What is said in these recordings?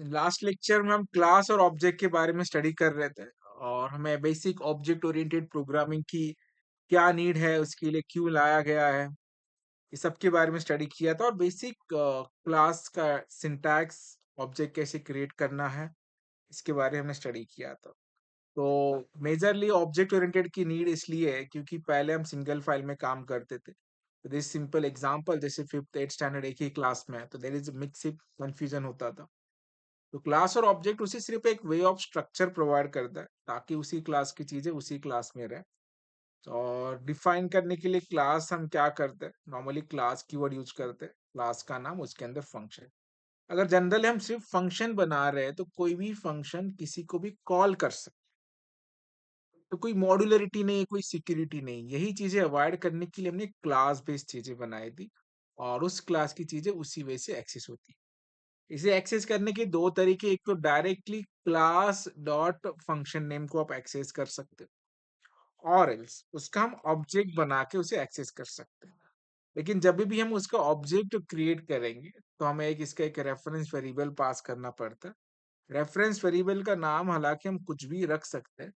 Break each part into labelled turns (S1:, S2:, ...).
S1: Last lecture में हम class और ऑब्जेक्ट के बारे में स्टडी कर रहे थे और हमें बेसिक ऑब्जेक्ट ओरिएंटेड प्रोग्रामिंग की क्या नीड है, उसके लिए क्यों लाया गया है, ये सब के बारे में स्टडी किया था। और बेसिक क्लास का सिंटैक्स, ऑब्जेक्ट कैसे क्रिएट करना है, इसके बारे में हमने स्टडी किया था। तो मेजरली ऑब्जेक्ट ओरिएंटेड की नीड इसलिए है क्योंकि पहले हम सिंगल फाइल में काम करते थे। तो दिस सिंपल एग्जांपल, जैसे 5th 8th स्टैंडर्ड एक ही क्लास में है तो देयर इज मिक्स कंफ्यूजन होता था। तो क्लास और ऑब्जेक्ट उसे सिर्फ एक वे ऑफ स्ट्रक्चर प्रोवाइड करता है ताकि उसी क्लास की चीजें उसी क्लास में रहे। और डिफाइन करने के लिए क्लास हम क्या करते हैं, नॉर्मली क्लास कीवर्ड यूज करते हैं, क्लास का नाम उसके अंदर फंक्शन। अगर जनरली हम सिर्फ फंक्शन बना रहे हैं तो कोई भी फंक्शन किसी को भी कॉल कर सकते, तो कोई मॉड्यूलरिटी नहीं, कोई सिक्योरिटी नहीं। यही चीजें अवॉइड करने के लिए हमने क्लास बेस्ड चीजें बनाई थी और उस क्लास की चीजें उसी वे से एक्सेस होती है। इसे एक्सेस करने के दो तरीके, एक तो directly class dot function name को आप एक्सेस कर सकते हो और एल्स उसका हम ऑब्जेक्ट बना के उसे एक्सेस कर सकते हैं। लेकिन जब भी हम उसका ऑब्जेक्ट क्रिएट करेंगे तो हमें इसका एक रेफरेंस वेरिएबल पास करना पड़ता है। रेफरेंस वेरिएबल का नाम हालांकि हम कुछ भी रख सकते हैं,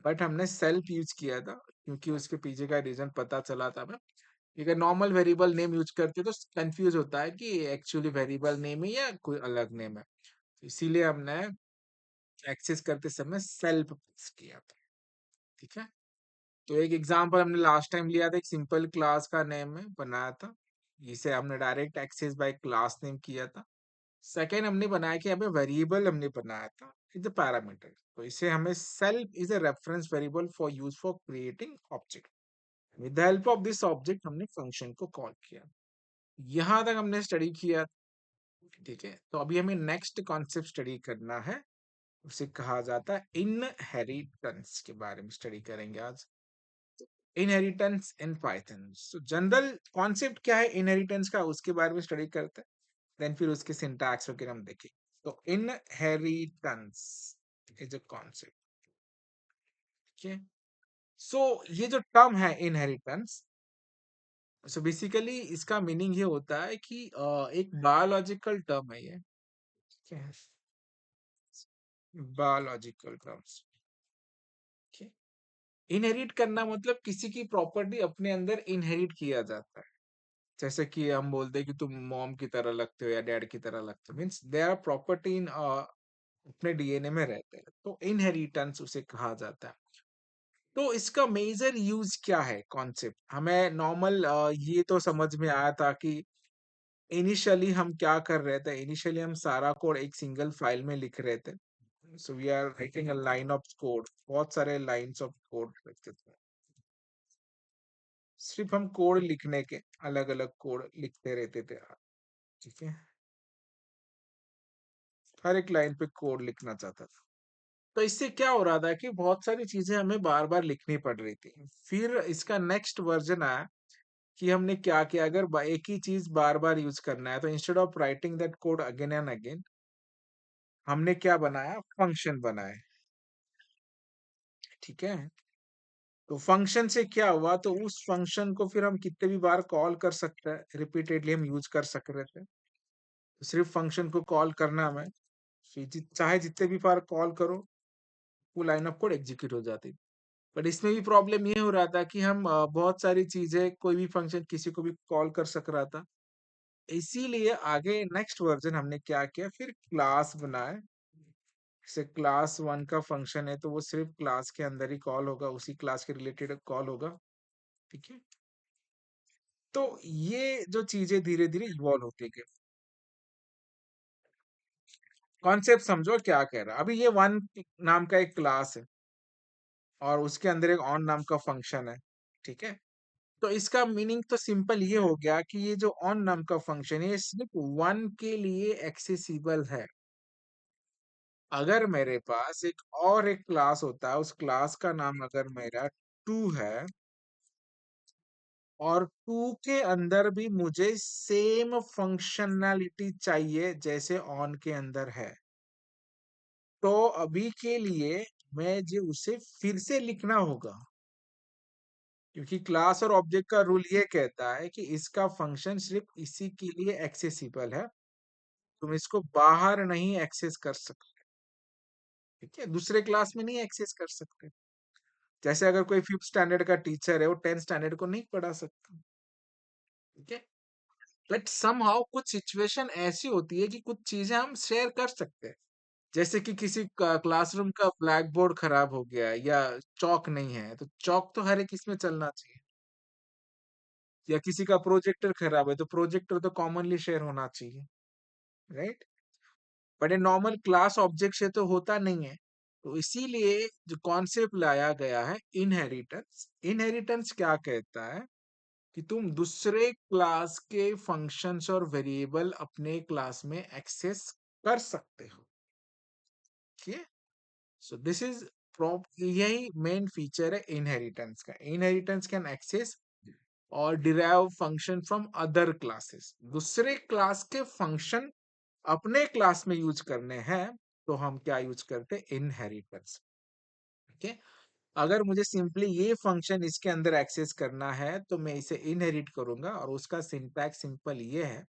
S1: बट हमने सेल्फ यूज किया था क्योंकि उसके पीछे का रीजन पता चला था हमें। अगर नॉर्मल वेरिएबल नेम यूज करते तो कंफ्यूज होता है कि एक्चुअली वेरिएबल नेम है या कोई अलग नेम है। इसीलिए हमने एक्सेस करते समय सेल्फ किया था। ठीक है, तो एक एग्जांपल हमने लास्ट टाइम लिया था, एक सिंपल क्लास का नेम है बनाया था, जिसे हमने direct access by class name किया था। सेकेंड हमने बनाया कि हमें वेरिएबल हमने बनाया था इज अ पैरामीटर, तो इसे हमें self is a reference variable for use for creating object. With the help of this object हमने फंक्शन को कॉल किया। यहां तक हमने स्टडी किया। ठीक है, तो अभी हमें नेक्स्ट कॉन्सेप्ट स्टडी करना है, उसे कहा जाता है इनहेरिटेंस के बारे में स्टडी करेंगे आज। Inheritance in Python, so general concept क्या है इनहेरिटेंस का उसके बारे में स्टडी करते हैं, देन फिर उसके सिंटैक्स वगैरह हम देखेंगे। तो इनहेरिटेंस इज अ कॉन्सेप्ट। ठीक है, सो ये जो टर्म है इनहेरिटेंस, सो बेसिकली इसका मीनिंग ये होता है कि एक बायोलॉजिकल टर्म है ये। ठीक है, बायोलॉजिकल टर्म्स। इनहेरिट करना मतलब किसी की प्रॉपर्टी अपने अंदर इनहेरिट किया जाता है। जैसे कि हम बोलते हैं कि तुम मॉम की तरह लगते हो या डैड की तरह लगते हो, means they are property in अपने डीएनए में रहते हैं, तो इनहेरिटेंस उसे कहा जाता है। तो इसका मेजर यूज क्या है, कॉन्सेप्ट हमें नॉर्मल ये तो समझ में आया था कि इनिशियली हम क्या कर रहे थे, इनिशियली हम सारा कोड एक सिंगल फाइल में लिख रहे थे। So we are writing a line of code, बहुत सारे लाइंस ऑफ कोड लिखते थे। सिर्फ हम कोड लिखने के अलग अलग कोड लिखते रहते थे। ठीक है, हर एक लाइन पे कोड लिखना चाहता था। तो इससे क्या हो रहा था कि बहुत सारी चीजें हमें बार बार लिखनी पड़ रही थी। फिर इसका नेक्स्ट वर्जन आया कि हमने क्या किया, अगर एक ही चीज बार बार यूज करना है तो instead of writing that code again and again, हमने क्या बनाया, फंक्शन बनाए। ठीक है, तो फंक्शन से क्या हुआ, तो उस फंक्शन को फिर हम कितने भी बार कॉल कर सकते हैं, रिपीटेडली हम यूज कर सक रहे थे। तो सिर्फ फंक्शन को कॉल करना हमें, चाहे जितने भी बार कॉल करो वो लाइन ऑफ कोड एग्जीक्यूट हो जाती। बट इसमें भी प्रॉब्लम ये हो रहा था कि हम बहुत सारी चीजें, कोई भी फंक्शन किसी को भी कॉल कर सक रहा था। इसीलिए आगे नेक्स्ट वर्जन हमने क्या किया, फिर क्लास बनाए। जैसे क्लास 1 का फंक्शन है तो वो सिर्फ क्लास के अंदर ही कॉल होगा, उसी क्लास के रिलेटेड कॉल होगा। ठीक है, तो ये जो चीजें धीरे धीरे इवॉल्व होती गई। कॉन्सेप्ट समझो क्या कह रहा है। अभी ये वन नाम का एक क्लास है और उसके अंदर एक ऑन नाम का फंक्शन है। ठीक है, तो इसका मीनिंग तो सिंपल ये हो गया कि ये जो ऑन नाम का फंक्शन है ये सिर्फ वन के लिए एक्सेसिबल है। अगर मेरे पास एक और एक क्लास होता है, उस क्लास का नाम अगर मेरा टू है और टू के अंदर भी मुझे सेम फंक्शनैलिटी चाहिए जैसे ऑन के अंदर है, तो अभी के लिए मैं जो उसे फिर से लिखना होगा, क्योंकि क्लास और ऑब्जेक्ट का रूल ये कहता है कि इसका फंक्शन सिर्फ इसी के लिए एक्सेसिबल है। तुम इसको बाहर नहीं एक्सेस कर सकते। ठीक है, दूसरे क्लास में नहीं एक्सेस कर सकते। जैसे अगर कोई 5th स्टैंडर्ड का टीचर है, वो 10th स्टैंडर्ड को नहीं पढ़ा सकता। ठीक है, बट समहाउ कुछ सिचुएशन ऐसी होती है कि कुछ चीजें हम शेयर कर सकते हैं। जैसे कि किसी क्लासरूम का ब्लैक बोर्ड खराब हो गया है या चौक नहीं है, तो चौक तो हर एक इसमें चलना चाहिए। या किसी का प्रोजेक्टर खराब है, तो प्रोजेक्टर तो कॉमनली शेयर होना चाहिए, राइट? बट ये नॉर्मल क्लास ऑब्जेक्ट से तो होता नहीं है। तो इसीलिए जो कॉन्सेप्ट लाया गया है इनहेरिटेंस, इनहेरिटेंस क्या कहता है कि तुम दूसरे क्लास के फंक्शंस और वेरिएबल अपने क्लास में एक्सेस कर सकते हो। ठीक है, सो दिस इज यही मेन फीचर है इनहेरिटेंस का। इनहेरिटेंस कैन एक्सेस और derive function from other classes. दूसरे क्लास के फंक्शन अपने क्लास में यूज करने हैं, तो हम क्या यूज करते हैं? इनहेरिटेंस। ठीक है, अगर मुझे सिंपली ये फंक्शन इसके अंदर एक्सेस करना है, तो मैं इसे इनहेरिट करूंगा, और उसका सिंटैक्स सिंपल ये है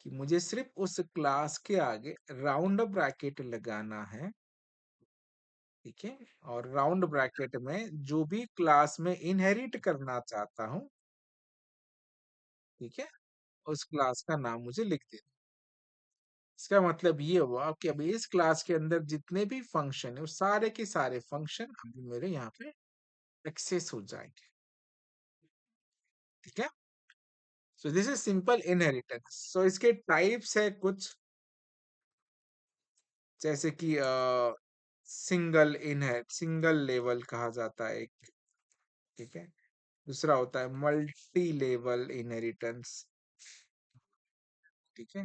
S1: कि मुझे सिर्फ उस क्लास के आगे राउंड ब्रैकेट लगाना है। ठीक है, और राउंड ब्रैकेट में जो भी क्लास में इनहेरिट करना चाहता हूं, ठीक है, उस क्लास का नाम मुझे लिख देना। इसका मतलब ये हुआ कि अभी इस क्लास के अंदर जितने भी फंक्शन है, वो सारे के सारे फंक्शन अभी मेरे यहाँ पे एक्सेस हो जाएंगे। ठीक है, so this is simple inheritance. So इसके टाइप्स है कुछ, जैसे कि सिंगल लेवल कहा जाता है एक। ठीक है, दूसरा होता है मल्टी लेवल इनहेरिटेंस। ठीक है,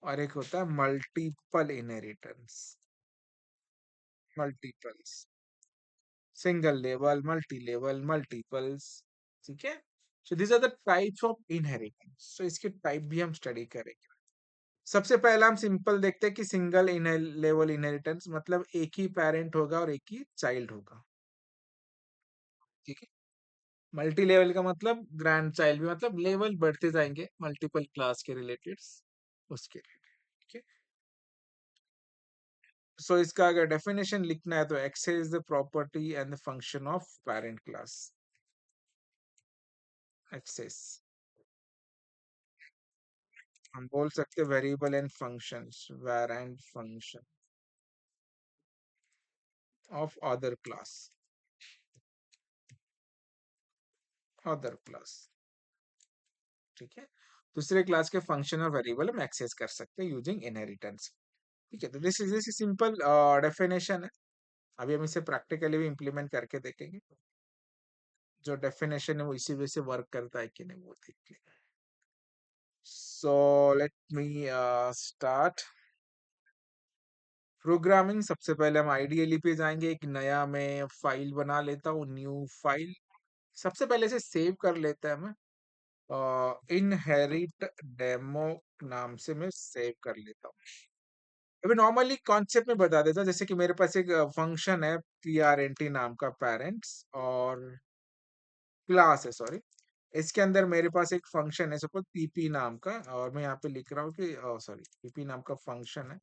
S1: और एक होता है multiple inheritance. Multiples, single level, multi level, multiples. ठीक है, so these are the types of inheritance. So इसके टाइप भी हम स्टडी करेंगे। सबसे पहला हम सिंपल देखते हैं कि सिंगल लेवल इनहेरिटेंस मतलब एक ही पेरेंट होगा और एक ही चाइल्ड होगा। ठीक है, मल्टी लेवल का मतलब ग्रैंड चाइल्ड भी, मतलब लेवल बढ़ते जाएंगे मल्टीपल क्लास के रिलेटेड, उसके रिलेटेड। ठीक है, सो इसका अगर डेफिनेशन लिखना है, तो access the property and the function of parent class. Access, हम बोल सकते variable and functions, var and function of other class, other class. ठीक है, दूसरे क्लास के फंक्शन और वेरिएबल हम एक्सेस कर सकते हैं यूजिंग इनहेरिटेंस। ठीक है, तो दिस इज सिंपल डेफिनेशन है। अभी हम इसे प्रैक्टिकली भी इम्प्लीमेंट करके देखेंगे। जो डेफिनेशन है वो इसी वजह से वर्क करता है कि नहीं, वो देख लेंगे। So let me start programming. सबसे पहले हम आईडीएलई पे जाएंगे। एक नया मैं फाइल बना लेता हूँ, न्यू फाइल। सबसे पहले इसे सेव कर लेते हैं हमें, इनहेरिट डेमो नाम से मैं सेव कर लेता हूँ। अभी नॉर्मली कॉन्सेप्ट में बता देता हूँ, जैसे कि मेरे पास एक फंक्शन है PRNT नाम का, पेरेंट्स, और क्लास है, सॉरी। इसके अंदर मेरे पास एक फंक्शन है सपोज PP नाम का, और मैं यहाँ पे लिख रहा हूँ कि सॉरी, PP नाम का फंक्शन है।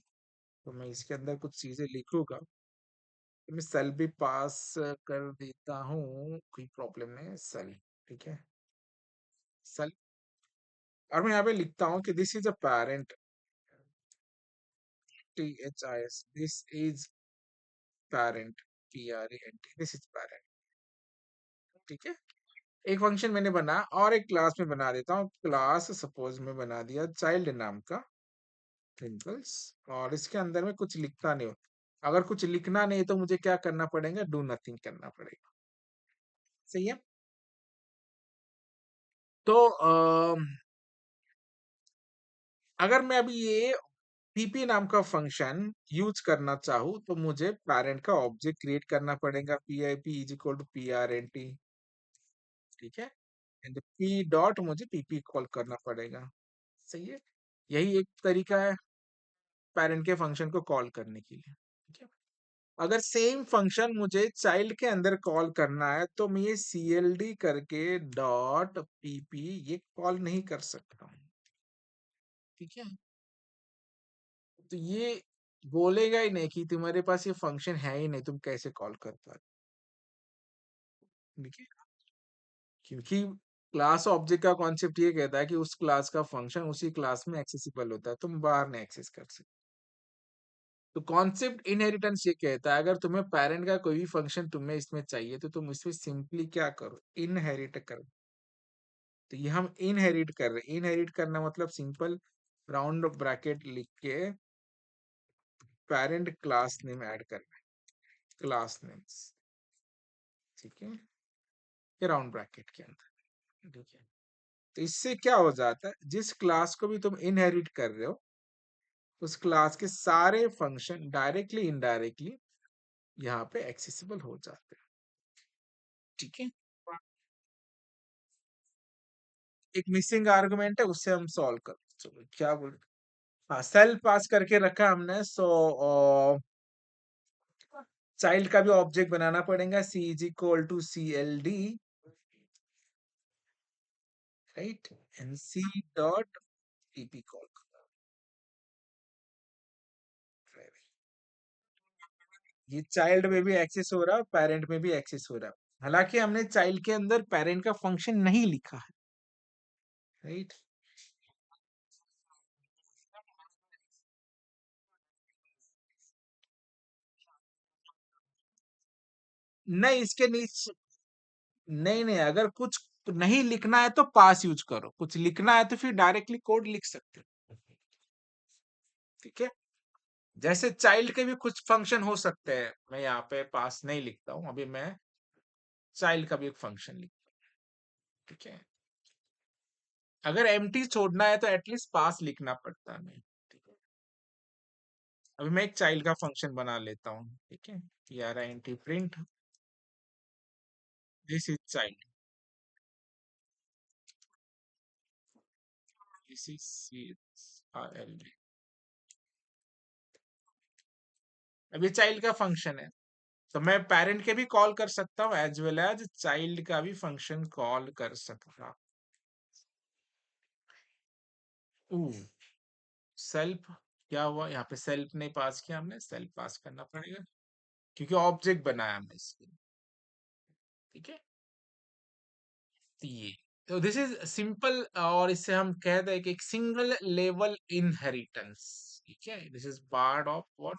S1: तो मैं इसके अंदर कुछ चीजें लिखूंगा, तो मैं सेल भी पास कर देता हूँ, कोई प्रॉब्लम नहीं है, सेल। ठीक है, सेल, और मैं यहाँ पे लिखता हूँ कि this is a parent, THIS, this is parent, PRENT, this is parent. ठीक है, एक फंक्शन मैंने बना और एक क्लास में बना देता हूँ। क्लास सपोज में बना दिया चाइल्ड नाम का, ट्विंकल्स, और इसके अंदर में कुछ लिखता नहीं हो। अगर कुछ लिखना नहीं तो मुझे क्या करना पड़ेगा? डू नथिंग करना पड़ेगा। सही है, तो अगर मैं अभी ये PP नाम का फंक्शन यूज करना चाहूँ, तो मुझे पेरेंट का ऑब्जेक्ट क्रिएट करना पड़ेगा, PIP is equal to PRNT। ठीक है, एंड P डॉट मुझे PP कॉल करना पड़ेगा। सही है, यही एक तरीका है पेरेंट के फंक्शन को कॉल करने के लिए। ठीक है, अगर सेम फंक्शन मुझे चाइल्ड के अंदर कॉल करना है, तो मैं ये CLD करके डॉट PP ये कॉल नहीं कर सकता हूँ। ठीक है, तो ये बोलेगा ही नहीं कि तुम्हारे पास ये फंक्शन है ही नहीं, तुम कैसे कॉल कर पा रहे हो, ठीक है? क्योंकि क्लास ऑब्जेक्ट का कॉन्सेप्ट ये कहता है कि उस क्लास का फंक्शन उसी क्लास में एक्सेसिबल होता है, तुम बाहर नहीं एक्सेस कर सकते। तो कॉन्सेप्ट इनहेरिटेंस ये कहता है, अगर तुम्हें पेरेंट का कोई भी फंक्शन तुम्हें इसमें चाहिए तो तुम इसमें सिंपली क्या करो, इनहेरिट करो। तो ये हम इनहेरिट कर रहे हैं। इनहेरिट करना मतलब सिंपल राउंड ब्रैकेट लिख के पेरेंट क्लास नेम ऐड करना है, क्लास नेम्स, ठीक है, ये राउंड ब्रैकेट के अंदर, ठीक है। तो इससे क्या हो जाता है, जिस क्लास को भी तुम इनहेरिट कर रहे हो उस क्लास के सारे फंक्शन डायरेक्टली इनडायरेक्टली यहाँ पे एक्सेसिबल हो जाते हैं, ठीक है। एक मिसिंग आर्गुमेंट है, उससे हम सॉल्व कर, चलो क्या बोल, हाँ सेल पास करके रखा हमने, सो चाइल्ड का भी ऑब्जेक्ट बनाना पड़ेगा, C is equal to C L D, right, and C dot TP call. ये चाइल्ड में भी एक्सेस हो रहा है, पेरेंट में भी एक्सेस हो रहा है, हालांकि हमने चाइल्ड के अंदर पेरेंट का फंक्शन नहीं लिखा है, राइट। नहीं इसके नीचे, नहीं नहीं, अगर कुछ नहीं लिखना है तो पास यूज करो, कुछ लिखना है तो फिर डायरेक्टली कोड लिख सकते हो, ठीक है। जैसे चाइल्ड के भी कुछ फंक्शन हो सकते हैं, मैं यहाँ पे पास नहीं लिखता हूँ, अभी मैं चाइल्ड का भी एक फंक्शन लिखता हूँ, ठीक है। अगर एम्प्टी छोड़ना है तो एटलीस्ट पास लिखना पड़ता है, नहीं, ठीक है। अभी मैं एक चाइल्ड का फंक्शन बना लेता हूँ, ठीक है, TRINT print this is child, this is CHILD। अभी चाइल्ड का फंक्शन है, तो मैं पेरेंट के भी कॉल कर सकता हूँ एज वेल एज चाइल्ड का भी फंक्शन कॉल कर सकता हूँ। सेल्फ, क्या हुआ यहाँ पे, सेल्फ नहीं पास किया हमने, सेल्फ पास करना पड़ेगा क्योंकि ऑब्जेक्ट बनाया हमने इसके लिए, ठीक है। तो ये, तो दिस इज सिंपल, और इससे हम कहते हैं कि एक सिंगल लेवल इनहेरिटेंस, ठीक है, this is part of what,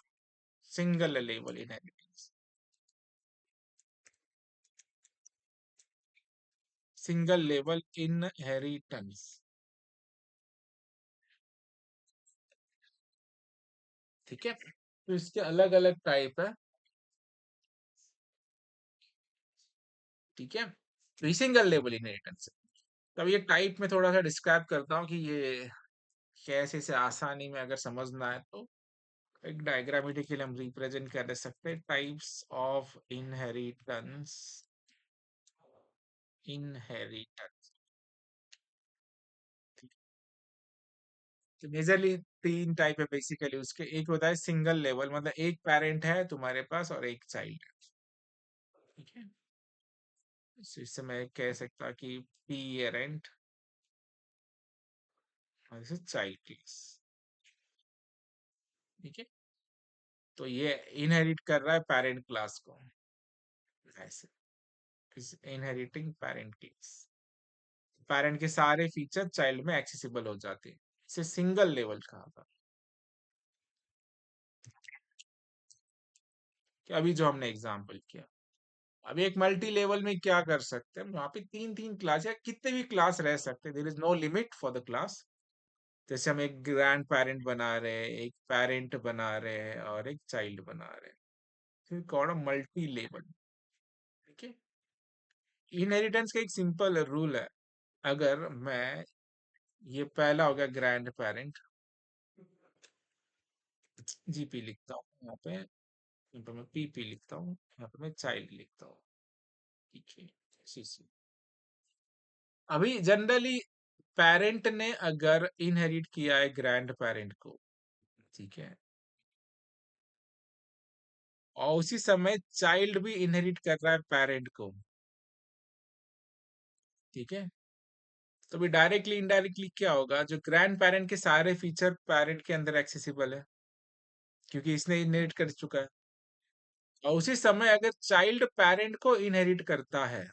S1: single level inheritance, single level inheritance, ठीक है। तो इसके अलग अलग टाइप है, ठीक है, तो ये सिंगल लेवल इनहेरिटेंस है। तो अब ये टाइप में थोड़ा सा डिस्क्राइब करता हूँ कि ये कैसे से आसानी में अगर समझना है तो एक डायग्रामेटिकली हम रिप्रेजेंट कर सकते हैं, टाइप्स ऑफ इनहेरिटेंस, इनहेरिटेंस, तो मेजरली तीन टाइप है बेसिकली उसके, एक होता है सिंगल लेवल, मतलब एक पेरेंट है तुम्हारे पास और एक चाइल्ड है, ठीक है। तो इससे मैं कह सकता कि पेरेंट और चाइल्ड क्लास, ठीक है। तो ये इनहेरिट कर रहा है पेरेंट क्लास को, ऐसे इनहेरिटिंग पेरेंट क्लास, पेरेंट के सारे फीचर चाइल्ड में एक्सेसिबल हो जाते हैं, इसे सिंगल लेवल कहा था। कि अभी जो हमने एग्जांपल किया, अभी एक मल्टी लेवल में क्या कर सकते हैं, वहां पे तीन तीन क्लास या कितने भी क्लास रह सकते हैं, there is no limit for the class. जैसे हम एक ग्रैंड पेरेंट बना रहे हैं, एक पेरेंट बना रहे हैं और एक चाइल्ड बना रहे हैं, फिर कौन मल्टी लेवल, ठीक है। इनहेरिटेंस का एक सिंपल रूल है, अगर मैं, ये पहला हो गया ग्रैंड पेरेंट, GP लिखता हूँ यहाँ पे, मैं PP लिखता हूँ, यहाँ पे मैं चाइल्ड लिखता हूँ, ठीक है, CC। अभी जनरली पेरेंट ने अगर इनहेरिट किया है ग्रैंड पेरेंट को, ठीक है, और उसी समय चाइल्ड भी इनहेरिट कर रहा है पेरेंट को, ठीक है, तो भी डायरेक्टली इनडायरेक्टली क्या होगा, जो ग्रैंड पेरेंट के सारे फीचर पेरेंट के अंदर एक्सेसिबल है, क्योंकि इसने इनहेरिट कर चुका है। और उसी समय अगर चाइल्ड पेरेंट को इनहेरिट करता है,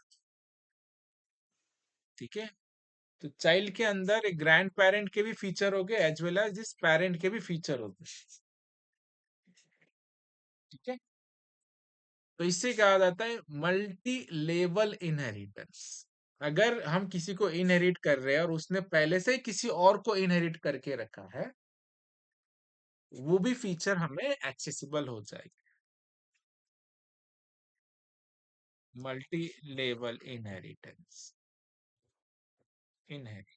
S1: ठीक है, तो चाइल्ड के अंदर एक ग्रैंड पेरेंट के भी फीचर हो गए as well as this parent के भी फीचर हो गए। ठीक है, तो इससे कहा जाता है मल्टी लेवल इनहेरिटेंस। अगर हम किसी को इनहेरिट कर रहे हैं और उसने पहले से ही किसी और को इनहेरिट करके रखा है, वो भी फीचर हमें एक्सेसिबल हो जाएगा। मल्टी लेवल इनहेरिटेंस, इनहेरिट,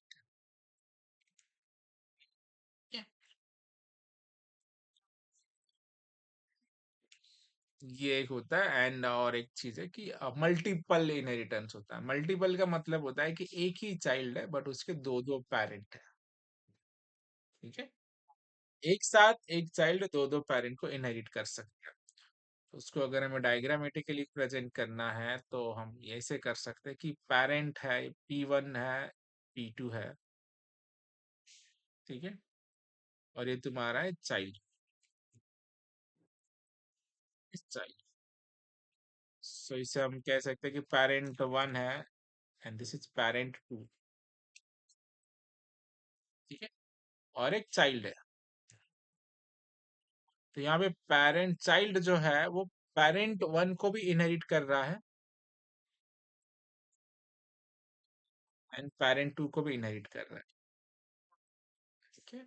S1: ये एक होता है। एंड और एक चीज है कि मल्टीपल इनहेरिटेंस होता है। मल्टीपल का मतलब होता है कि एक ही चाइल्ड है बट उसके दो दो पेरेंट है। ठीक है, एक साथ एक चाइल्ड दो दो पेरेंट को इनहेरिट कर सकते हैं। तो उसको अगर हमें डायग्रामेटिकली प्रेजेंट करना है तो हम ऐसे कर सकते हैं कि पेरेंट है P1 है, P2 है, ठीक है, और ये तुम्हारा है चाइल्ड, इस चाइल्ड। सो इसे हम कह सकते हैं कि पेरेंट 1 है एंड दिस इज पेरेंट 2। ठीक है, और एक चाइल्ड है। तो यहाँ पे पेरेंट चाइल्ड जो है वो पेरेंट 1 को भी इनहेरिट कर रहा है एंड पेरेंट 2 को भी इनहेरिट कर रहा है। ठीक है,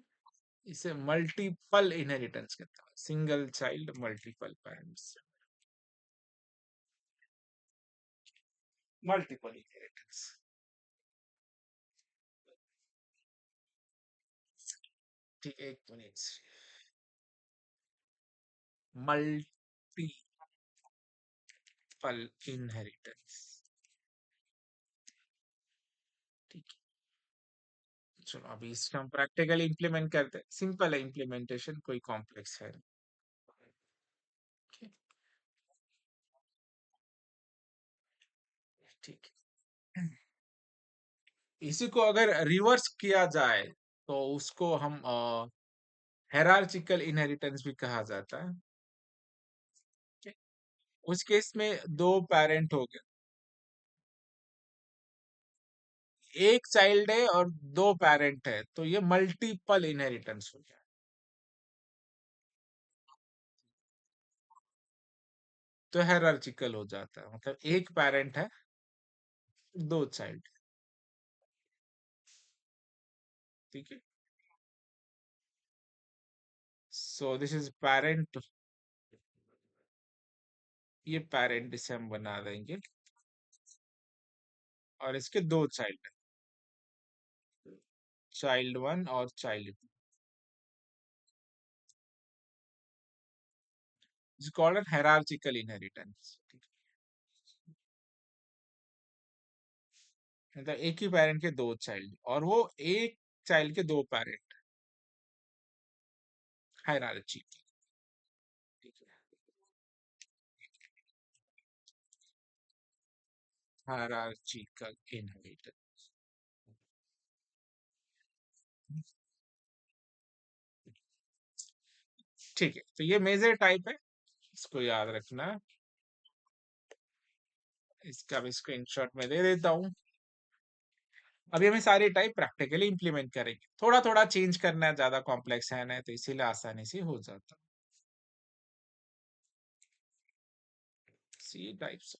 S1: इसे मल्टीपल इनहेरिटेंस कहते हैं, single child multiple parents, multiple inheritance. ठीक है, एक मिनट, मल्टीपल इनहेरिटेंस। ठीक है, चलो अभी इसको हम प्रैक्टिकली इंप्लीमेंट करते हैं। सिंपल है इम्प्लीमेंटेशन, कोई कॉम्प्लेक्स है नहीं। ठीक है, ठीक है। इसी को अगर रिवर्स किया जाए तो उसको हम हेरारचिकल इनहेरिटेंस भी कहा जाता है। ठीक है? उस केस में दो पेरेंट हो गए, एक चाइल्ड है और दो पेरेंट है, तो ये मल्टीपल इनहेरिटेंस हो गया। तो हेरारचिकल हो जाता है, मतलब एक पेरेंट है, दो चाइल्ड। ठीक है, सो दिस इज पेरेंट, ये पेरेंट इसे हम बना देंगे और इसके दो चाइल्ड है, चाइल्ड 1 और child 2, is called an hierarchical inheritance. मतलब एक ही पेरेंट के दो चाइल्ड और वो एक चाइल्ड के दो पेरेंट, हायरार्ची। ठीक है, हायरार्चिकल इनहेरिटेंस। ठीक है, तो ये मेजर टाइप है, इसको याद रखना। इसका भी स्क्रीनशॉट मैं दे देता हूँ। अभी हमें सारी टाइप प्रैक्टिकली इंप्लीमेंट करेंगे, थोड़ा थोड़ा चेंज करना है, ज्यादा कॉम्प्लेक्स है ना, तो इसीलिए आसानी से हो जाता। सी टाइप्स।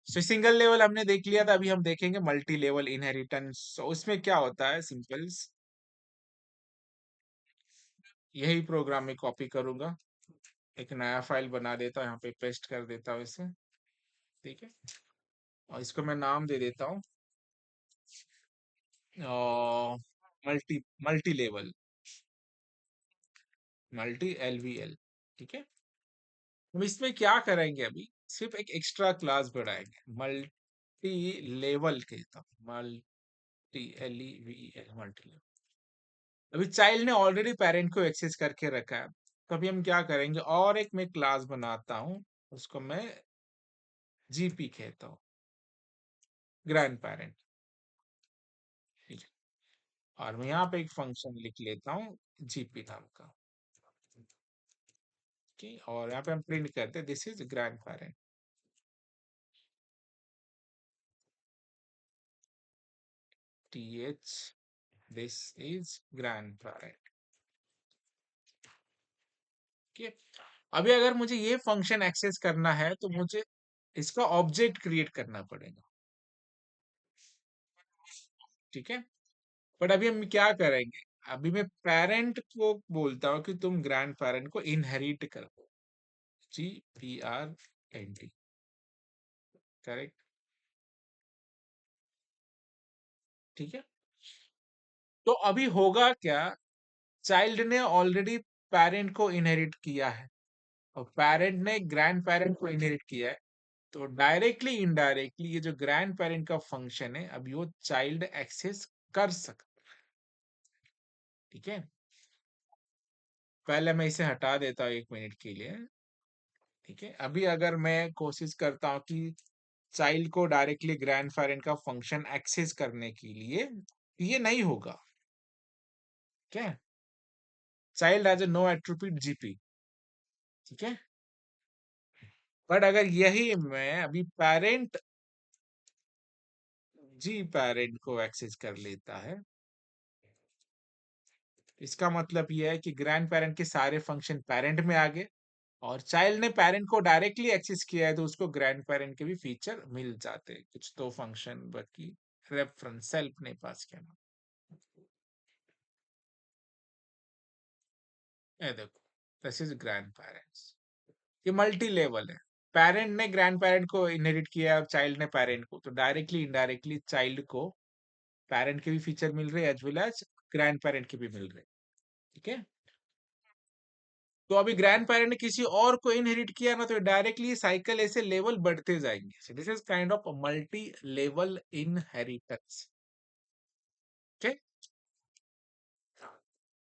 S1: सिंगल लेवल हमने देख लिया था, अभी हम देखेंगे मल्टी लेवल इनहेरिटेंस। उसमें क्या होता है, सिंपल यही प्रोग्राम में कॉपी करूंगा, एक नया फाइल बना देता हूँ, यहाँ पे पेस्ट कर देता हूँ इसे। ठीक है, और इसको मैं नाम दे देता हूँ multi multi level, multi LVL। ठीक है, हम इसमें क्या करेंगे, अभी सिर्फ एक एक्स्ट्रा क्लास बढ़ाएंगे, मल्टी लेवल कहता हूँ, मल्टी LEVEL, मल्टी लेवल। अभी चाइल्ड ने ऑलरेडी पेरेंट को एक्सेस करके रखा है, तो अभी हम क्या करेंगे, और एक मैं क्लास बनाता हूँ, उसको मैं GP कहता हूँ, ग्रैंड पेरेंट। ठीक है, और मैं यहाँ पे एक फंक्शन लिख लेता हूँ GP नाम का। ठीक, और यहाँ पे हम प्रिंट करते हैं this is grand parent. th this is grand parent. ठीक, अभी अगर मुझे ये फंक्शन एक्सेस करना है तो मुझे इसका ऑब्जेक्ट क्रिएट करना पड़ेगा। ठीक है, बट अभी हम क्या करेंगे, अभी मैं पेरेंट को बोलता हूँ कि तुम ग्रैंड पेरेंट को इनहेरिट करो, GPRNT, करेक्ट। ठीक है, तो अभी होगा क्या, चाइल्ड ने ऑलरेडी पेरेंट को इनहेरिट किया है और पेरेंट ने ग्रैंड पेरेंट को इनहेरिट किया है, तो डायरेक्टली इनडायरेक्टली ये जो ग्रैंड पेरेंट का फंक्शन है अभी वो चाइल्ड एक्सेस कर सकता है। ठीक है, पहले मैं इसे हटा देता हूँ 1 मिनट के लिए। ठीक है, अभी अगर मैं कोशिश करता हूँ कि चाइल्ड को डायरेक्टली ग्रैंड पेरेंट का फंक्शन एक्सेस करने के लिए, तो ये नहीं होगा। ठीक है, child has no attribute GP. ठीक है, बट अगर यही मैं अभी पेरेंट जी पेरेंट को एक्सेस कर लेता है, इसका मतलब यह है कि ग्रैंड पेरेंट के सारे फंक्शन पेरेंट में आ गए और चाइल्ड ने पेरेंट को डायरेक्टली एक्सेस किया है तो उसको ग्रैंड पेरेंट के भी फीचर मिल जाते हैं, कुछ तो फंक्शन बाकी रेफरेंस सेल्फ ने पास किया। ये देखो, दिस इज ग्रैंड पेरेंट्स। ये मल्टी लेवल है, पेरेंट ने ग्रैंड पेरेंट को इनहेरिट किया और चाइल्ड ने पेरेंट को, तो डायरेक्टली इनडायरेक्टली चाइल्ड को पेरेंट के भी फीचर मिल रहे हैं as well as grand parent के भी मिल रहे हैं। ठीक है, तो अभी ग्रैंड पेरेंट ने किसी और को इनहेरिट किया ना, तो डायरेक्टली साइकिल ऐसे लेवल बढ़ते जाएंगे। This is kind of multi level inheritance. Okay,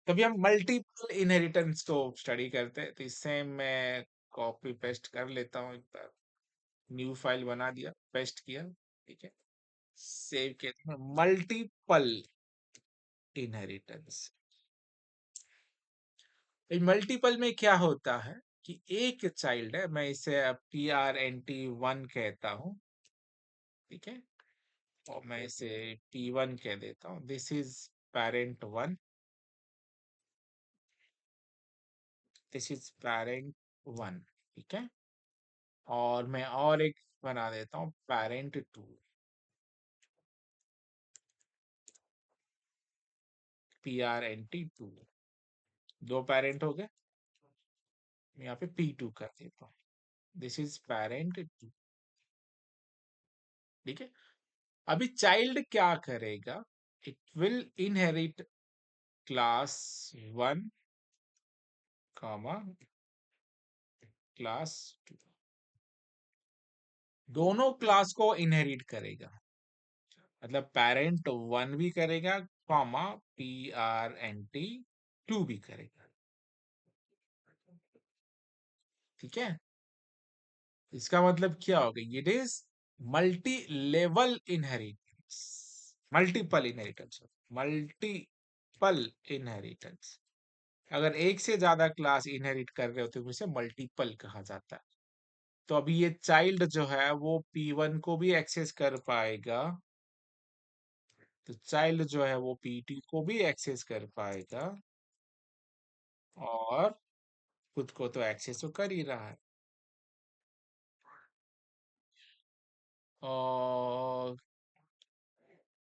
S1: तभी हम मल्टीपल इनहेरिटेंस को स्टडी करते हैं, तो इससे मैं कॉपी पेस्ट कर लेता हूँ, एक बार न्यू फाइल बना दिया, पेस्ट किया। ठीक है, सेव किया, मल्टीपल इनहेरिटेंस। मल्टीपल में क्या होता है कि एक चाइल्ड है, मैं इसे PRNT1 कहता हूँ। ठीक है, और मैं इसे P1 कह देता हूँ, this is parent 1, this is parent 1। ठीक है, और मैं और एक बना देता हूँ पेरेंट 2, PRNT2। दो पेरेंट हो गए, मैं यहाँ पे P2 कर देता हूँ, दिस इज पेरेंट 2। ठीक है, अभी चाइल्ड क्या करेगा, it will inherit class 1 comma class 2, दोनों क्लास को इनहेरिट करेगा, मतलब पेरेंट 1 भी करेगा कॉमा PRNT2 भी करेगा। ठीक है, इसका मतलब क्या होगा, it is multi level inheritance, multiple inheritance, multiple inheritance. अगर एक से ज्यादा क्लास इनहेरिट कर रहे होते तो उसे मल्टीपल कहा जाता है। तो अभी ये चाइल्ड जो है वो P1 को भी एक्सेस कर पाएगा, तो चाइल्ड जो है वो P2 को भी एक्सेस कर पाएगा, और खुद को तो एक्सेस तो कर ही रहा है। और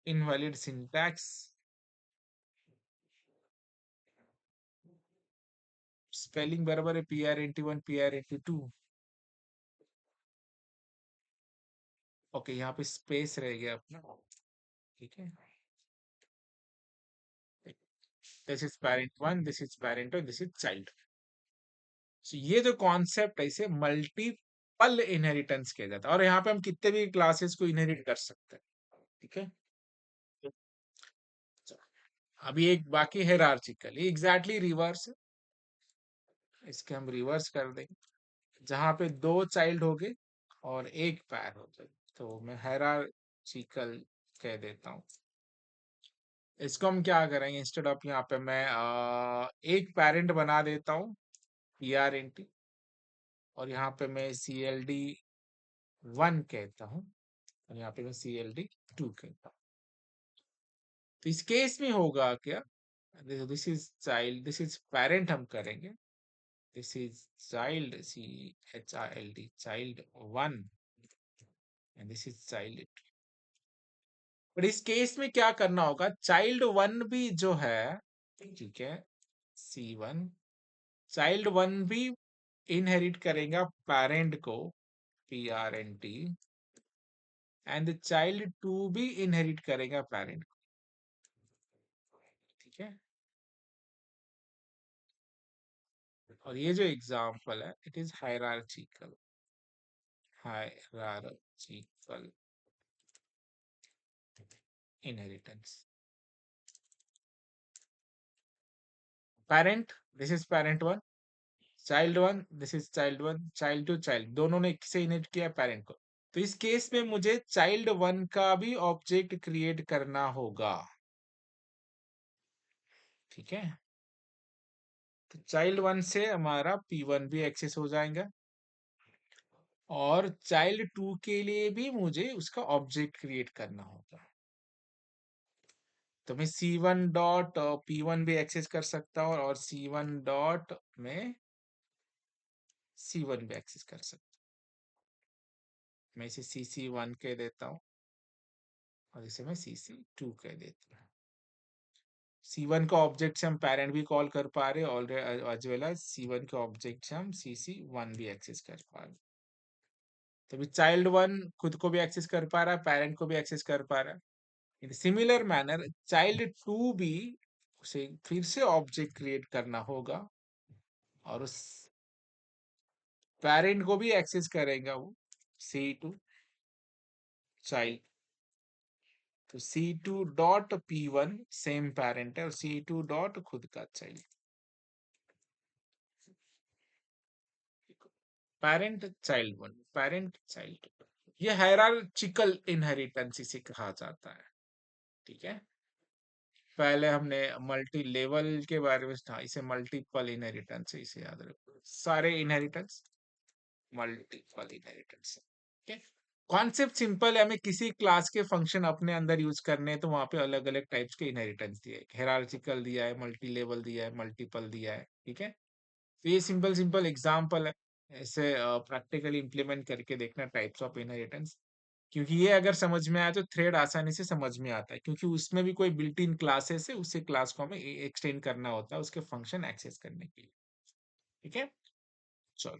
S1: इनवैलिड सिंटैक्स, स्पेलिंग बराबर है PRNT1 PRNT2। ओके, यहाँ पे स्पेस रह गया अपना। ठीक है, this is parent 1, this is parent 2, this is child. ये जो कॉन्सेप्ट है इसे मल्टीपल इनहेरिटेंस किया जाता है, और यहाँ पे हम कितने भी क्लासेस को इनहेरिट कर सकते हैं। ठीक है, अभी एक बाकी है हायरार्चिकल, ये एग्जैक्टली रिवर्स है, इसके हम रिवर्स कर देंगे, जहां पे 2 चाइल्ड हो गए और एक पैर हो गए, तो मैं हायरार्चिकल कह देता हूँ। इसको हम क्या करेंगे, इंस्टेड ऑफ यहाँ पे मैं एक पेरेंट बना देता हूँ PRNT, और यहाँ पे मैं CLD1 कहता हूँ और यहाँ पे मैं CLD2 कहता हूँ। तो इस केस में होगा क्या, this is child, this is parent हम करेंगे, this is child CHILD child1 and this is child. पर इस केस में क्या करना होगा, चाइल्ड 1 भी जो है, ठीक है, C1 चाइल्ड 1 भी इनहेरिट करेगा पेरेंट को, PRNT, एंड चाइल्ड 2 भी इनहेरिट करेगा पेरेंट को, ठीक है। और ये जो एग्जांपल है, it is hierarchical inheritance. Parent, this is parent 1, child 1, this is child 1, child 2 child, दोनों ने किसे इनहेरिट किया, पेरेंट को। तो इस केस में मुझे चाइल्ड 1 का भी ऑब्जेक्ट क्रिएट करना होगा, ठीक है। तो चाइल्ड 1 से हमारा P1 भी एक्सेस हो जाएगा और चाइल्ड 2 के लिए भी मुझे उसका ऑब्जेक्ट क्रिएट करना होगा। तो मैं C1 डॉट P1 भी एक्सेस कर सकता हूँ और C1 डॉट में C1 भी एक्सेस कर सकता हूँ। मैं इसे CC1 कह देता हूँ और इसे मैं CC2 कह देता हूँ। C1 का ऑब्जेक्ट से हम पेरेंट भी कॉल कर पा रहे already, as well as C1 के ऑब्जेक्ट से हम CC1 भी एक्सेस कर पा रहे। तो अभी चाइल्ड 1 खुद को भी एक्सेस कर पा रहा है, पेरेंट को भी एक्सेस कर पा रहा है। इन सिमिलर मैनर चाइल्ड 2 भी उसे फिर से ऑब्जेक्ट क्रिएट करना होगा और उस पेरेंट को भी एक्सेस करेगा वो, C2 चाइल्ड। तो C2 dot P1 same parent है और C2 डॉट खुद का चाइल्ड, पेरेंट चाइल्ड। ये हायरार्चिकल इनहेरिटेंस इसे कहा जाता है, ठीक है। पहले हमने मल्टी लेवल के बारे में था, इसे मल्टीपल इनहेरिटेंस है, इसे याद रखो, सारे इनहेरिटेंस मल्टीपल इनहेरिटेंस, ठीक है। कॉन्सेप्ट सिंपल है, हमें किसी क्लास के फंक्शन अपने अंदर यूज करने हैं तो वहां पे अलग अलग टाइप्स के इनहेरिटेंस दिए है, हायरार्चिकल दिया है, मल्टी लेवल दिया है, मल्टीपल दिया है, ठीक है। तो ये सिंपल सिंपल एग्जांपल है, ऐसे प्रैक्टिकली इंप्लीमेंट करके देखना टाइप्स ऑफ इनहेरिटेंस, क्योंकि ये अगर समझ में आया तो थ्रेड आसानी से समझ में आता है, क्योंकि उसमें भी कोई बिल्ट इन क्लासेस है, उसी क्लास को हमें एक्सटेंड करना होता है उसके फंक्शन एक्सेस करने के लिए, ठीक है। चलो।